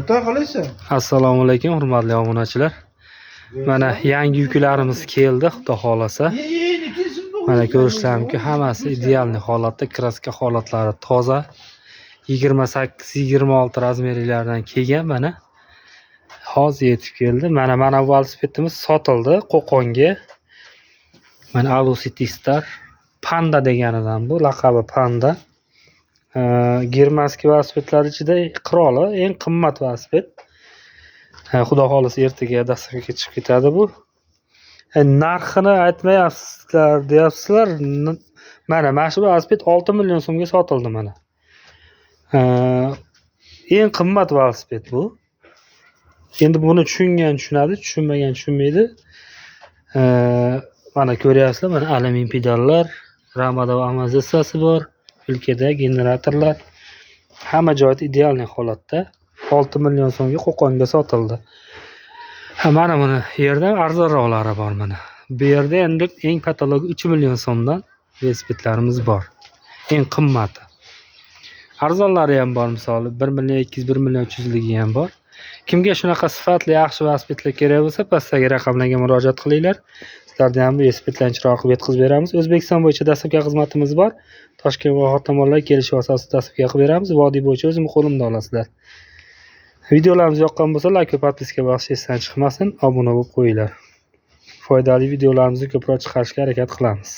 Xudo xohlasa. Assalomu alaykum hurmatli obunachilar. Mana yangi yuklarimiz keldi, xudo xolasa. Mana ko'rishlarim mumkin, hammasi ideal holatda, kraska holatlari toza. 28-26 razmerlardan kelgan mana. Hozir yetib keldi. Mana velosipedimiz sotildi Qo'qonga. Mana Alucity Star Panda deganidan bu laqabi Panda. Germanskiy velosipedlar ichida qiroli, eng qimmat velosiped. Xudo xolasa ertaga dastavkaga chiqib ketadi bu. Narxini aytmayapsizlar, deyapsizlar. Mana shu velosiped 6 million so'mga sotildi mana. Eng qimmat velosiped bu. Endi buni tushungan tushunadi, tushunmagan tushunmaydi. Mana ko'ryapsizlar, mana alyumin pedallar, ramada amortizatsiyasi bor, yelkada generatorlar. Hamma joyda ideal holatda. 6 million so'mga Qo'qonga sotildi. Mana buni yerdan arzonroqlari bor mana. Bu yerda endi eng patologi 3 million so'mdan velosipedlarimiz bor. Eng qimmati. Arzonlari ham bor, misol 1 million 200, 1 million 300 ligi ham bor. Kimga shunaqa sifatli yaxshi velosipedlar kerak bo'lsa, pastdagi raqamlarga murojaat qilinglar. Sizlarga ham velosipedlarni chiroq qilib yetkazib beramiz. O'zbekiston bo'yicha dastavka xizmatimiz bor. Toshkent va Xotan tomonlar kelishuv asosida dastavka qilib beramiz. Vodiy bo'yicha o'zim qo'limda olasizlar. Videolarimiz yoqqan bo'lsa, like va podpiska bosish esdan chiqmasin, obuna bo'lib qo'yinglar. Foydali videolarimizni ko'proq chiqarishga harakat qilamiz.